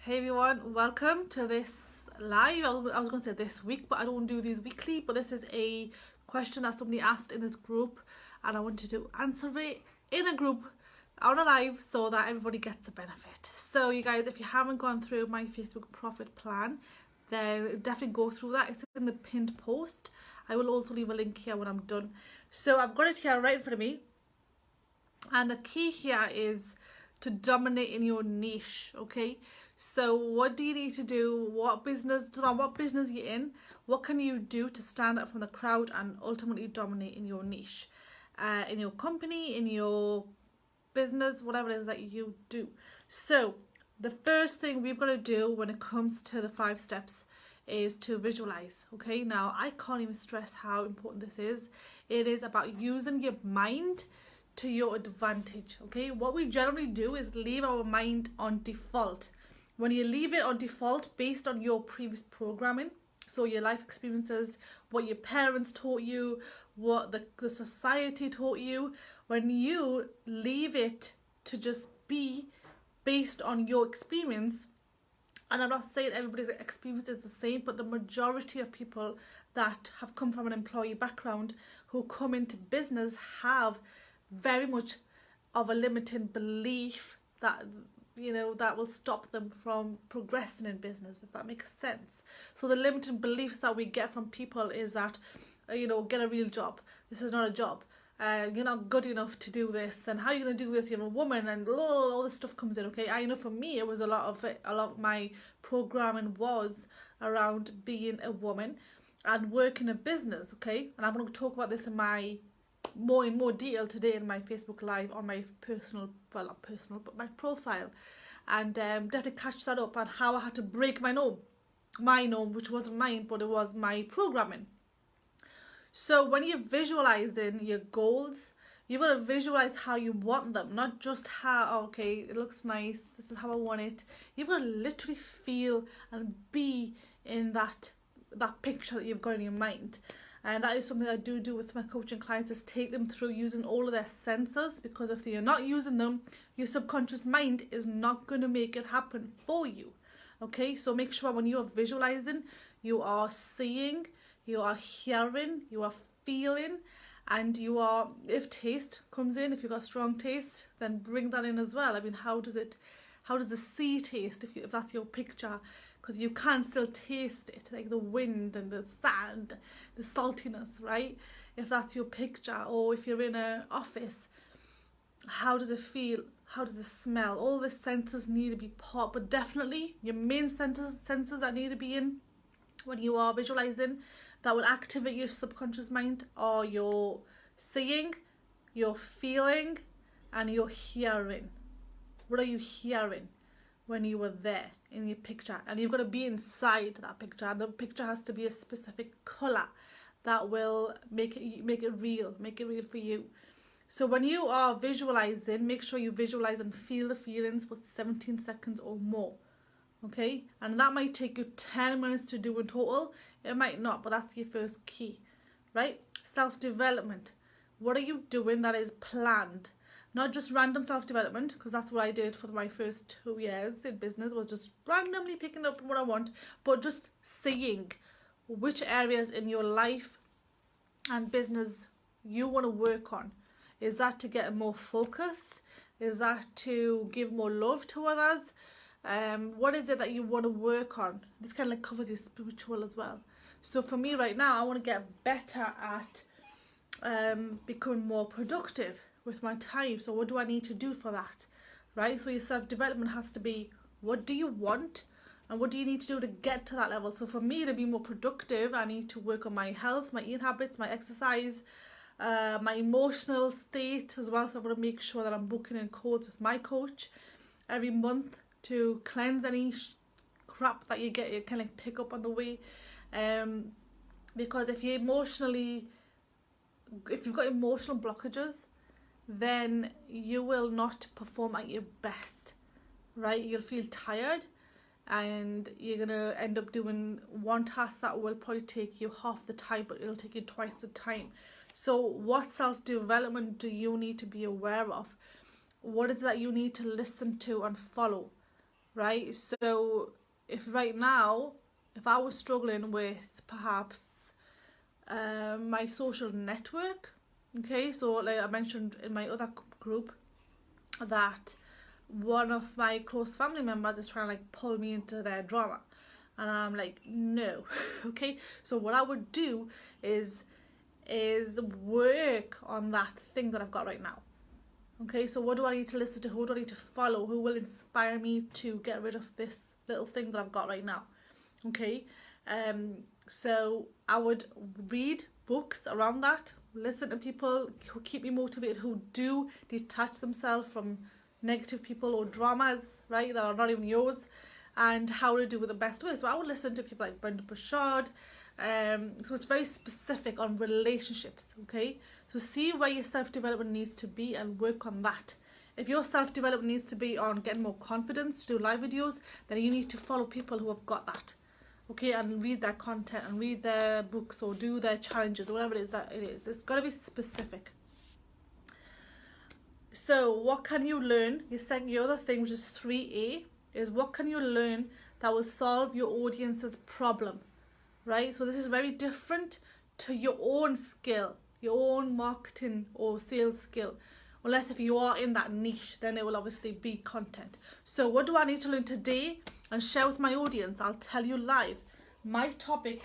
Hey everyone, welcome to this live. I was going to say this week, but I don't do these weekly. But this is a question that somebody asked in this group, and I wanted to answer it in a group on a live so that everybody gets a benefit. So, you guys, if you haven't gone through my Facebook profit plan, then definitely go through that. It's in the pinned post. I will also leave a link here when I'm done. So, I've got it here right in front of me, and the key here is to dominate in your niche. Okay, so what do you need to do? What business you're in? What can you do to stand out from the crowd and ultimately dominate in your niche, in your company, in your business, whatever it is that you do? So the first thing we've got to do when it comes to the 5 steps is to visualize. Okay, now I can't even stress how important this is. It is about using your mind to your advantage. Okay, what we generally do is leave our mind on default. When you leave it on default based on your previous programming, so your life experiences, what your parents taught you, what the society taught you, when you leave it to just be based on your experience, and I'm not saying everybody's experience is the same, but the majority of people that have come from an employee background who come into business have very much of a limiting belief that that will stop them from progressing in business, if that makes sense. So the limiting beliefs that we get from people is that get a real job, this is not a job, you're not good enough to do this, and how are you going to do this, you're a woman, and all this stuff comes in. Okay, I know for me it was a lot of my programming was around being a woman and working a business. Okay, and I'm going to talk about this in more detail today in my Facebook Live on my not personal, but my profile, and definitely catch that up on how I had to break my norm, which wasn't mine, but it was my programming. So when you're visualizing your goals, you've got to visualize how you want them, not just how, okay, it looks nice, this is how I want it. You've got to literally feel and be in that picture that you've got in your mind. And that is something I do with my coaching clients, is take them through using all of their senses, because if you're not using them, your subconscious mind is not going to make it happen for you. Okay, so make sure when you are visualizing, you are seeing, you are hearing, you are feeling, and you are, if taste comes in, if you've got strong taste, then bring that in as well. I mean, how does the sea taste if that's your picture? Because you can still taste it, like the wind and the sand, the saltiness, right? If that's your picture. Or if you're in an office, how does it feel? How does it smell? All the senses need to be part, but definitely your main senses that need to be in when you are visualizing, that will activate your subconscious mind, are your seeing, your feeling, and your hearing. What are you hearing when you were there in your picture? And you've got to be inside that picture, and the picture has to be a specific color that will make it real for you. So when you are visualizing, make sure you visualize and feel the feelings for 17 seconds or more. Okay, and that might take you 10 minutes to do in total. It might not, but that's your first key, right? Self-development. What are you doing that is planned? Not just random self-development, because that's what I did for my first 2 years in business, was just randomly picking up what I want, but just seeing which areas in your life and business you want to work on. Is that to get more focused? Is that to give more love to others? What is it that you want to work on? This kind of like covers your spiritual as well. So for me right now, I want to get better at becoming more productive with my time. So what do I need to do for that, right? So your self-development has to be, what do you want and what do you need to do to get to that level? So for me to be more productive, I need to work on my health, my eating habits, my exercise, my emotional state as well. So I've got to make sure that I'm booking in calls with my coach every month to cleanse any crap that you kind of pick up on the way, because if you've got emotional blockages, then you will not perform at your best, right? You'll feel tired, and you're gonna end up doing one task that will probably take you half the time, but it'll take you twice the time. So what self-development do you need to be aware of? What is it that you need to listen to and follow? right? So if right now, if I was struggling with perhaps my social network, okay, so like I mentioned in my other group that one of my close family members is trying to like pull me into their drama, and I'm like, no. Okay, so what I would do is work on that thing that I've got right now. Okay, so what do I need to listen to? Who do I need to follow? Who will inspire me to get rid of this little thing that I've got right now? Okay, so I would read books around that, listen to people who keep me motivated, who do detach themselves from negative people or dramas, right, that are not even yours, and how to do it the best way. So I would listen to people like Brenda Burchard. So it's very specific on relationships, okay? So see where your self-development needs to be and work on that. If your self-development needs to be on getting more confidence to do live videos, then you need to follow people who have got that, okay? And read their content and read their books or do their challenges, whatever it is that it is. It's got to be specific. So what can you learn? Your other thing, which is 3A, is what can you learn that will solve your audience's problem, right? So this is very different to your own skill, your own marketing or sales skill. Unless if you are in that niche, then it will obviously be content. So what do I need to learn today and share with my audience? I'll tell you live. My topic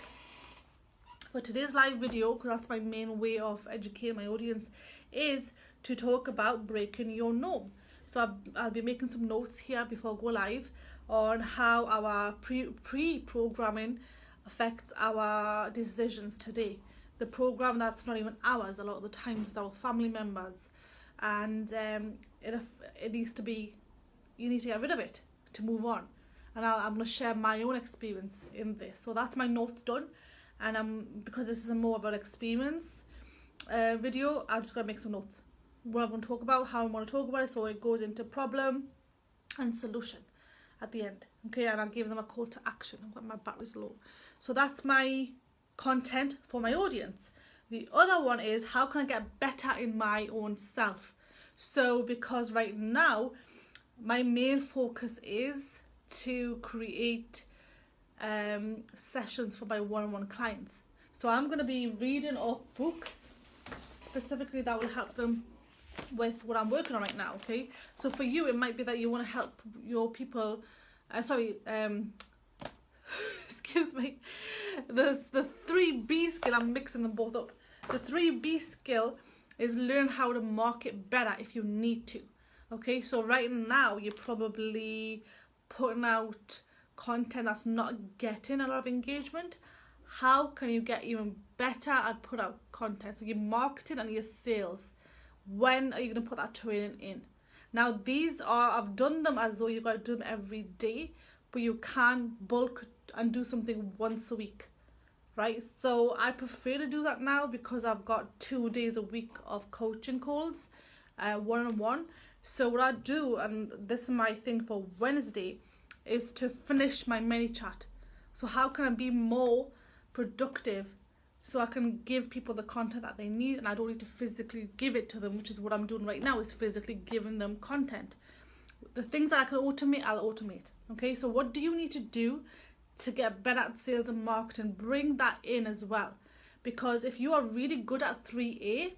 for today's live video, because that's my main way of educating my audience, is to talk about breaking your norm. So I'll be making some notes here before I go live on how our pre-programming affects our decisions today. The program that's not even ours, a lot of the times it's our family members, and it needs to be, you need to get rid of it to move on. And I'm going to share my own experience in this. So that's my notes done, and because this is a more about experience video, I'm just going to make some notes. What I'm going to talk about, how I want to talk about it, so it goes into problem and solution at the end, okay? And I'll give them a call to action. I've got my batteries low. So that's my content for my audience. The other one is how can I get better in my own self? So because right now my main focus is to create sessions for my one-on-one clients. So I'm going to be reading up books specifically that will help them with what I'm working on right now, okay? So for you, it might be that you want to help your people, excuse me, the 3B skill, I'm mixing them both up. The 3B skill is learn how to market better if you need to, okay? So right now, you're probably putting out content that's not getting a lot of engagement. How can you get even better at put out content? So your marketing and your sales. When are you going to put that training in? Now these are, I've done them as though you've got to do them every day, but you can bulk and do something once a week, right? So I prefer to do that now because I've got 2 days a week of coaching calls, one-on-one. So what I do, and this is my thing for Wednesday, is to finish my mini chat. So how can I be more productive so I can give people the content that they need, and I don't need to physically give it to them, which is what I'm doing right now, is physically giving them content. The things that I can automate, I'll automate. Okay, so what do you need to do to get better at sales and marketing? Bring that in as well. Because if you are really good at 3A,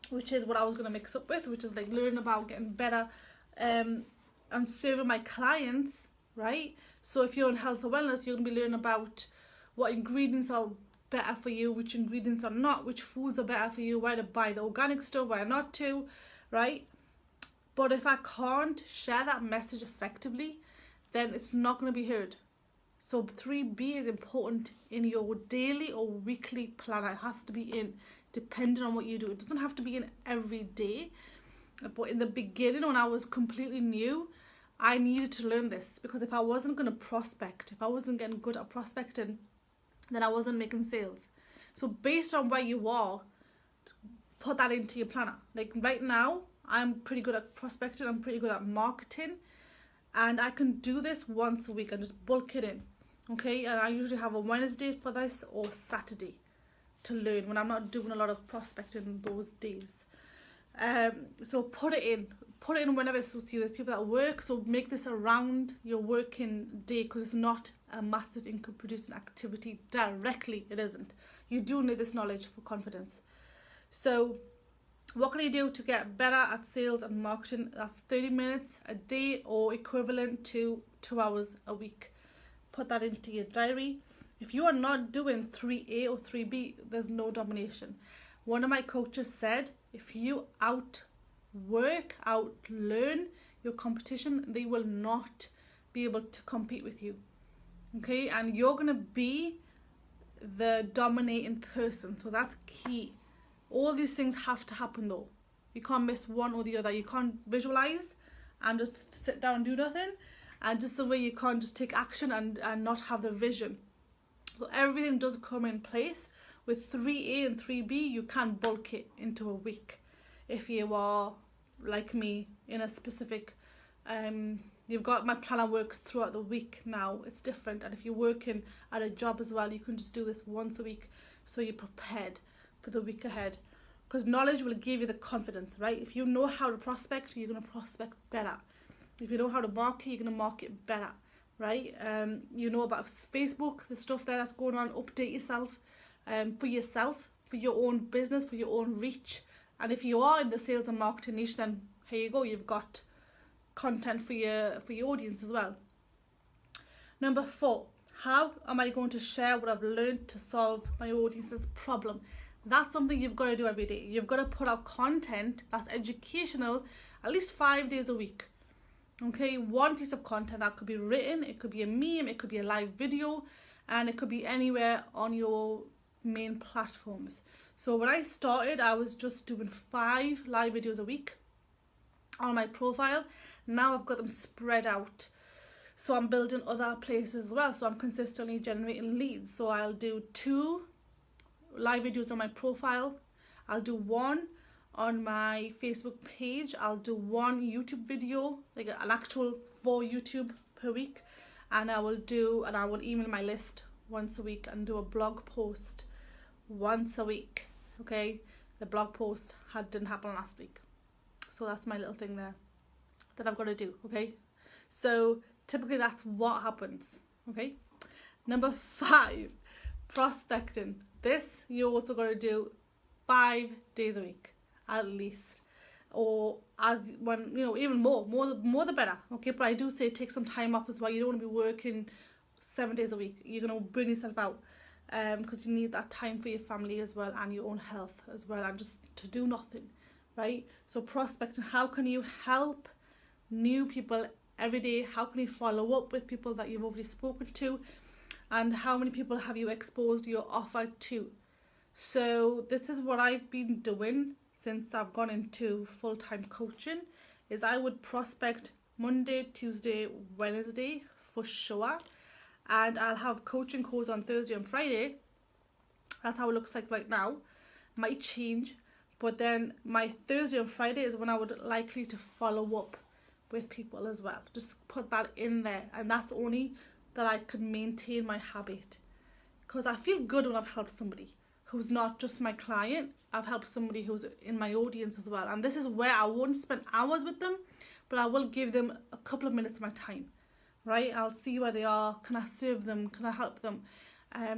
which is what I was going to mix up with, which is like learn about getting better and serving my clients, right? So if you're in health or wellness, you're going to be learning about what ingredients are better for you, which ingredients are not, which foods are better for you, where to buy the organic stuff, where not to, right? But if I can't share that message effectively, then it's not going to be heard. So 3B is important in your daily or weekly planner. It has to be in, depending on what you do. It doesn't have to be in every day. But in the beginning, when I was completely new, I needed to learn this, because if I wasn't going to prospect, if I wasn't getting good at prospecting, then I wasn't making sales. So based on where you are, put that into your planner. Like right now, I'm pretty good at prospecting, I'm pretty good at marketing, and I can do this once a week and just bulk it in, okay? And I usually have a Wednesday for this or Saturday to learn when I'm not doing a lot of prospecting those days. So put it in, put it in whenever it suits you. There's people that work, so make this around your working day, because it's not a massive income producing activity directly. It isn't. You do need this knowledge for confidence. So what can you do to get better at sales and marketing? That's 30 minutes a day, or equivalent to 2 hours a week. Put that into your diary. If you are not doing 3A or 3B, there's no domination. One of my coaches said, if you outlearn your competition, they will not be able to compete with you. Okay, and you're going to be the dominating person. So that's key. All these things have to happen though. You can't miss one or the other. You can't visualize and just sit down and do nothing. And just the way you can't just take action and not have the vision. So everything does come in place. With 3A and 3B, you can bulk it into a week. If you are like me in a specific, you've got my planner works throughout the week now. It's different. And if you're working at a job as well, you can just do this once a week. So you're prepared for the week ahead, because knowledge will give you the confidence, right? If you know how to prospect, you're going to prospect better. If you know how to market, you're going to market better, right? You know about Facebook, the stuff there that's going on. Update yourself, for your own business, for your own reach. And if you are in the sales and marketing niche, then here you go, you've got content for your audience as well. Number 4, how am I going to share what I've learned to solve my audience's problem? That's something you've got to do every day. You've got to put out content that's educational at least 5 days a week. Okay, one piece of content that could be written, it could be a meme, it could be a live video, and it could be anywhere on your main platforms. So when I started, I was just doing 5 live videos a week on my profile. Now I've got them spread out. So I'm building other places as well. So I'm consistently generating leads. So I'll do 2 live videos on my profile. I'll do 1 on my Facebook page. I'll do 1 YouTube video, like an actual for YouTube per week. And I will email my list once a week and do a blog post once a week. Okay, the blog post didn't happen last week, so that's my little thing there that I've got to do. Okay, so typically that's what happens. Okay, number 5, prospecting. This you also got to do 5 days a week at least, or even more the better. Okay, but I do say take some time off as well. You don't want to be working 7 days a week. You're going to burn yourself out, because you need that time for your family as well, and your own health as well, and just to do nothing, right? So prospecting, how can you help new people every day? How can you follow up with people that you've already spoken to, and how many people have you exposed your offer to? So this is what I've been doing since I've gone into full-time coaching, is I would prospect Monday, Tuesday, Wednesday for sure. And I'll have coaching calls on Thursday and Friday. That's how it looks like right now. Might change, but then my Thursday and Friday is when I would likely to follow up with people as well. Just put that in there, and that's only that I can maintain my habit, because I feel good when I've helped somebody who's not just my client. I've helped somebody who's in my audience as well, and this is where I won't spend hours with them, but I will give them a couple of minutes of my time. Right, I'll see where they are. Can I serve them? Can I help them?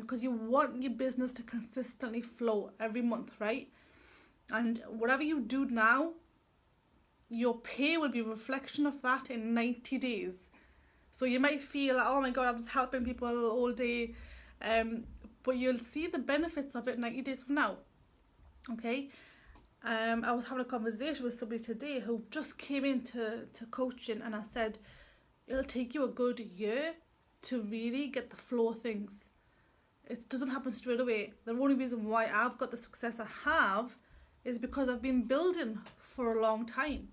Because you want your business to consistently flow every month, right? And whatever you do now, your pay will be a reflection of that in 90 days. So you might feel like, oh my God, I'm just helping people all day. But you'll see the benefits of it 90 days from now. Okay? I was having a conversation with somebody today who just came into coaching, and I said, it'll take you a good year to really get the flow of things. It doesn't happen straight away. The only reason why I've got the success I have is because I've been building for a long time,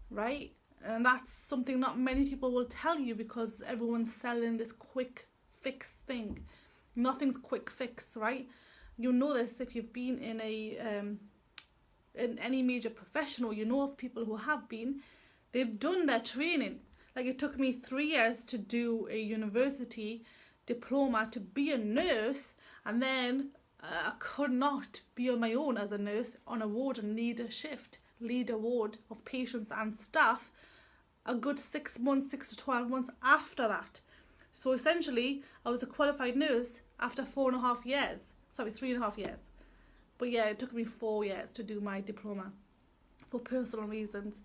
right? And that's something not many people will tell you, because everyone's selling this quick fix thing. Nothing's quick fix, right? You'll know this if you've been in any major professional. You know of people who have been. They've done their training. Like, it took me 3 years to do a university diploma to be a nurse, and then I could not be on my own as a nurse on a ward and lead a shift. lead award of patients and staff a good 6 months, 6 to 12 months after that. So essentially, I was a qualified nurse after 4.5 years. Sorry, 3.5 years. But yeah, it took me 4 years to do my diploma for personal reasons.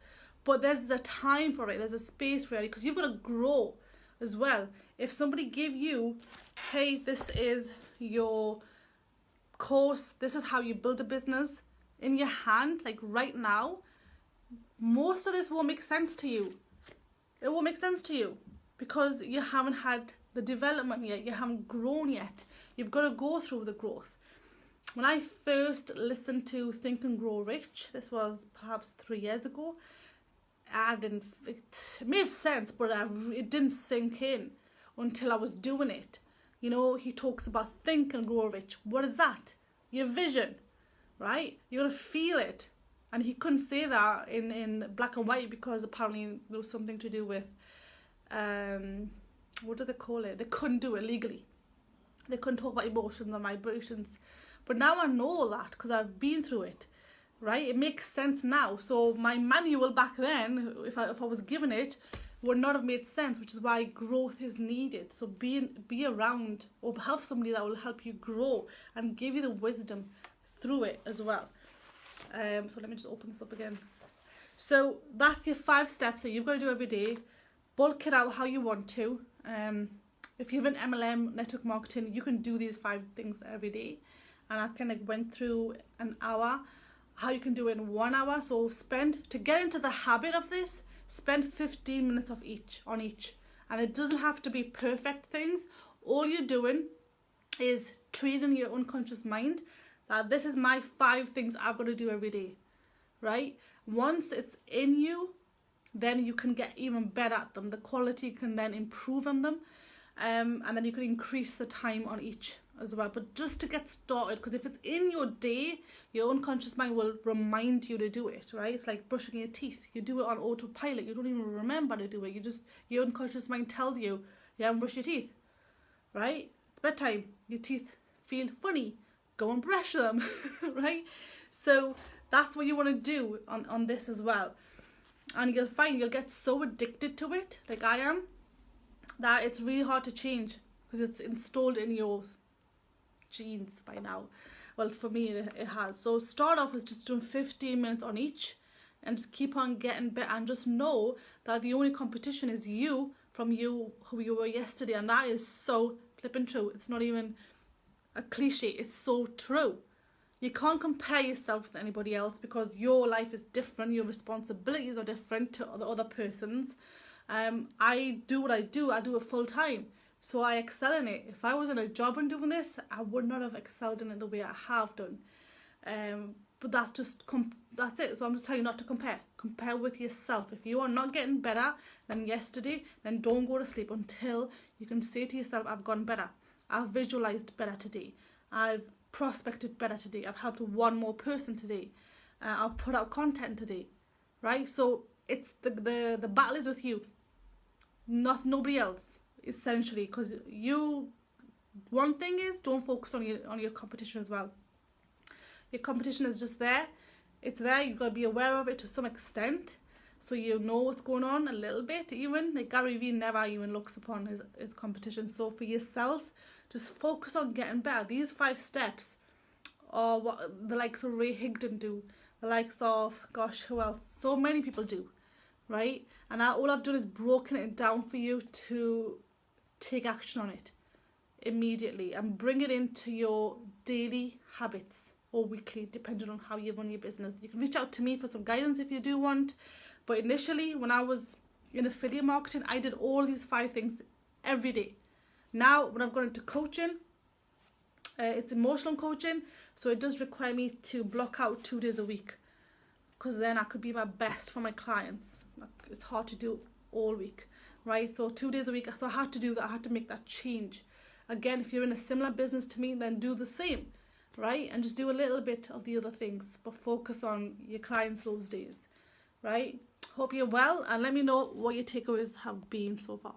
But there's a time for it. There's a space for it because you've got to grow as well. If somebody give you, hey, this is your course, this is how you build a business in your hand, like right now, most of this won't make sense to you. It won't make sense to you because you haven't had the development yet. You haven't grown yet. You've got to go through the growth. When I first listened to Think and Grow Rich, this was perhaps 3 years ago, it made sense, but it didn't sink in until I was doing it. You know, he talks about think and grow rich. What is that? Your vision, right? You're going to feel it. And he couldn't say that in black and white because apparently there was something to do with, what do they call it? They couldn't do it legally. They couldn't talk about emotions and vibrations. But now I know all that because I've been through it, right? It makes sense now. So my manual back then, if I was given it, would not have made sense, which is why growth is needed. So be around or have somebody that will help you grow and give you the wisdom through it as well. So let me just open this up again. So that's your 5 steps that you've got to do every day. Bulk it out how you want to. If you have an MLM, network marketing, you can do these 5 things every day. And I kind of went through an hour, how you can do it in 1 hour. So to get into the habit of this, spend 15 minutes on each. And it doesn't have to be perfect things. All you're doing is training your unconscious mind that this is my 5 things I've got to do every day, right? Once it's in you, then you can get even better at them. The quality can then improve on them. And then you can increase the time on each as well. But just to get started, because if it's in your day, your unconscious mind will remind you to do it, right? It's like brushing your teeth. You do it on autopilot. You don't even remember to do it. Your unconscious mind tells you haven't brushed your teeth, right? It's bedtime. Your teeth feel funny. Go and brush them, right? So that's what you want to do on this as well. And you'll find you'll get so addicted to it, like I am, that it's really hard to change because it's installed in your genes by now. Well, for me it has. So start off with just doing 15 minutes on each and just keep on getting better, and just know that the only competition is you from you who you were yesterday. And that is so flipping true. It's not even a cliche, it's so true. You can't compare yourself with anybody else because your life is different, your responsibilities are different to the other person's. I do what I do it full time, so I excel in it. If I was in a job and doing this, I would not have excelled in it the way I have done. But that's it. So I'm just telling you not to compare with yourself. If you are not getting better than yesterday, then don't go to sleep until you can say to yourself, I've gone better. I've visualized better today. I've prospected better today. I've helped 1 more person today. I've put out content today, right? So it's the battle is with you, nobody else, essentially. Because one thing is, don't focus on your competition as well. Your competition is just there. It's there. You've got to be aware of it to some extent, so you know what's going on a little bit. Even like Gary Vee never even looks upon his competition. So for yourself, just focus on getting better. These 5 steps are what the likes of Ray Higdon do. The likes of, gosh, who else? So many people do, right? And all I've done is broken it down for you to take action on it immediately and bring it into your daily habits or weekly, depending on how you run your business. You can reach out to me for some guidance if you do want. But initially, when I was in affiliate marketing, I did all these 5 things every day. Now, when I've gone into coaching, it's emotional coaching, so it does require me to block out 2 days a week, because then I could be my best for my clients. It's hard to do all week, right? So 2 days a week, so I had to do that. I had to make that change. Again, if you're in a similar business to me, then do the same, right? And just do a little bit of the other things, but focus on your clients those days, right? Hope you're well, and let me know what your takeaways have been so far.